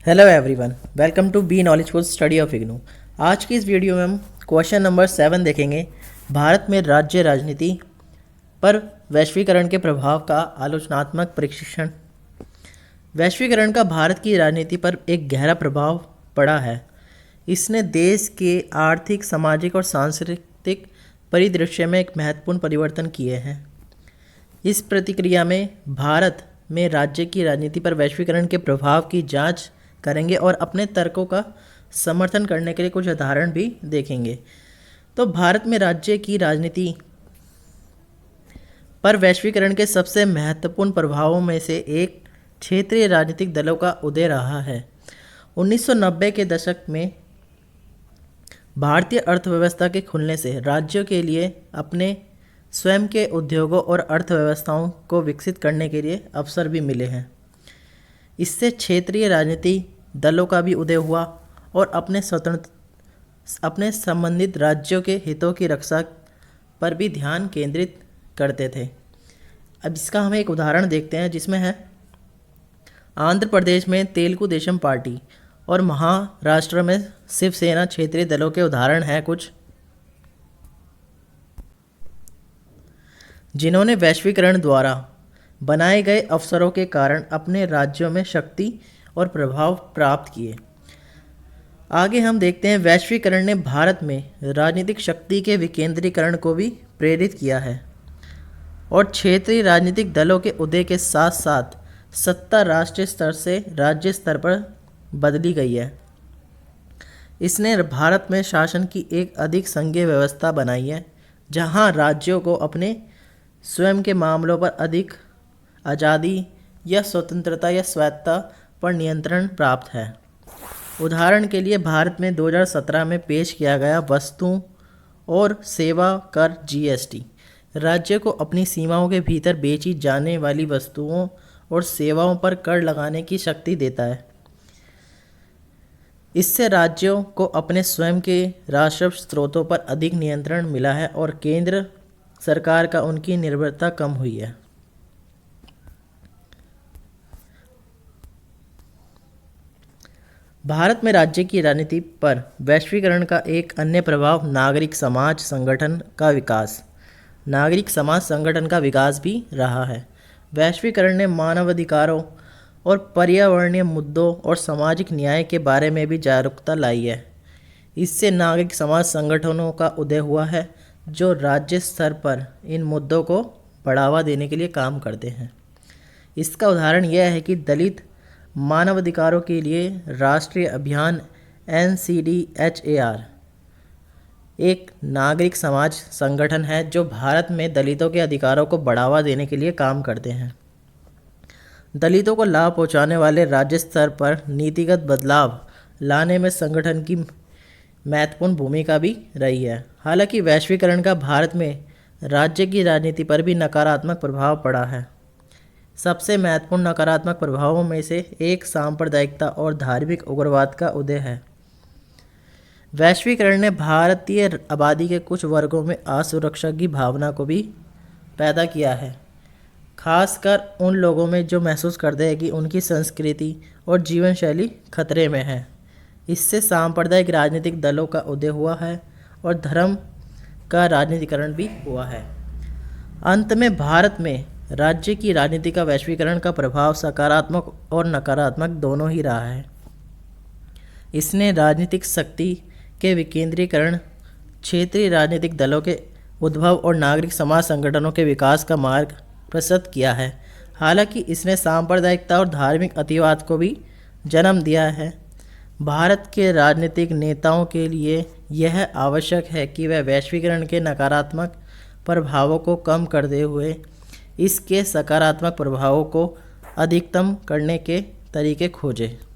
Hello everyone, welcome to be knowledgeful study of IGNOU. आज की इस वीडियो में हम क्वेश्चन नंबर 7 देखेंगे। भारत में राज्य राजनीति पर वैश्वीकरण के प्रभाव का आलोचनात्मक परीक्षण। वैश्वीकरण का भारत की राजनीति पर एक गहरा प्रभाव पड़ा है। इसने देश के आर्थिक, सामाजिक और सांस्कृतिक परिदृश्य में एक महत्वपूर्ण परिवर्तन किए हैं। इस प्रतिक्रिया में भारत में राज्य की राजनीति पर वैश्वीकरण के प्रभाव की जांच करेंगे और अपने तर्कों का समर्थन करने के लिए कुछ उदाहरण भी देखेंगे। तो भारत में राज्य की राजनीति पर वैश्वीकरण के सबसे महत्वपूर्ण प्रभावों में से एक क्षेत्रीय राजनीतिक दलों का उदय रहा है। 1990 के दशक में भारतीय अर्थव्यवस्था के खुलने से राज्यों के लिए अपने स्वयं के उद्योगों और अर्थव्यवस्थाओं को विकसित करने के लिए अवसर भी मिले हैं। इससे क्षेत्रीय राजनीति दलों का भी उदय हुआ और अपने संबंधित राज्यों के हितों की रक्षा पर भी ध्यान केंद्रित करते थे। अब इसका हम एक उदाहरण देखते हैं, जिसमें है आंध्र प्रदेश में तेलुगु देशम पार्टी और महाराष्ट्र में शिवसेना क्षेत्रीय दलों के उदाहरण हैं कुछ, जिन्होंने वैश्वीकरण द्वारा बनाए गए अवसरों के कारण अपने राज्यों में शक्ति और प्रभाव प्राप्त किए। आगे हम देखते हैं, वैश्वीकरण ने भारत में राजनीतिक शक्ति के विकेंद्रीकरण को भी प्रेरित किया है और क्षेत्रीय राजनीतिक दलों के उदय के साथ साथ सत्ता राष्ट्रीय स्तर से राज्य स्तर पर बदली गई है। इसने भारत में शासन की एक अधिक संघीय व्यवस्था बनाई है, जहां राज्यों को अपने स्वयं के मामलों पर अधिक आज़ादी या स्वतंत्रता या स्वायत्तता पर नियंत्रण प्राप्त है। उदाहरण के लिए भारत में 2017 में पेश किया गया वस्तु और सेवा कर जीएसटी राज्य को अपनी सीमाओं के भीतर बेची जाने वाली वस्तुओं और सेवाओं पर कर लगाने की शक्ति देता है। इससे राज्यों को अपने स्वयं के राजस्व स्रोतों पर अधिक नियंत्रण मिला है और केंद्र सरकार का उनकी निर्भरता कम हुई है। भारत में राज्य की राजनीति पर वैश्वीकरण का एक अन्य प्रभाव नागरिक समाज संगठन का विकास भी रहा है। वैश्वीकरण ने मानवाधिकारों और पर्यावरणीय मुद्दों और सामाजिक न्याय के बारे में भी जागरूकता लाई है। इससे नागरिक समाज संगठनों का उदय हुआ है, जो राज्य स्तर पर इन मुद्दों को बढ़ावा देने के लिए काम करते हैं। इसका उदाहरण यह है कि दलित मानवाधिकारों के लिए राष्ट्रीय अभियान NCDHAR एक नागरिक समाज संगठन है जो भारत में दलितों के अधिकारों को बढ़ावा देने के लिए काम करते हैं। दलितों को लाभ पहुंचाने वाले राज्य स्तर पर नीतिगत बदलाव लाने में संगठन की महत्वपूर्ण भूमिका भी रही है। हालांकि वैश्वीकरण का भारत में राज्य की राजनीति पर भी नकारात्मक प्रभाव पड़ा है। सबसे महत्वपूर्ण नकारात्मक प्रभावों में से एक सांप्रदायिकता और धार्मिक उग्रवाद का उदय है। वैश्वीकरण ने भारतीय आबादी के कुछ वर्गों में असुरक्षा की भावना को भी पैदा किया है, खासकर उन लोगों में जो महसूस करते हैं कि उनकी संस्कृति और जीवन शैली खतरे में है। इससे सांप्रदायिक राजनीतिक दलों का उदय हुआ है और धर्म का राजनीतिकरण भी हुआ है। अंत में भारत में राज्य की राजनीति का वैश्वीकरण का प्रभाव सकारात्मक और नकारात्मक दोनों ही रहा है। इसने राजनीतिक शक्ति के विकेंद्रीकरण, क्षेत्रीय राजनीतिक दलों के उद्भव और नागरिक समाज संगठनों के विकास का मार्ग प्रशस्त किया है। हालांकि इसने सांप्रदायिकता और धार्मिक अतिवाद को भी जन्म दिया है। भारत के राजनीतिक नेताओं के लिए यह आवश्यक है कि वह वैश्वीकरण के नकारात्मक प्रभावों को कम करते हुए इसके सकारात्मक प्रभावों को अधिकतम करने के तरीके खोजें।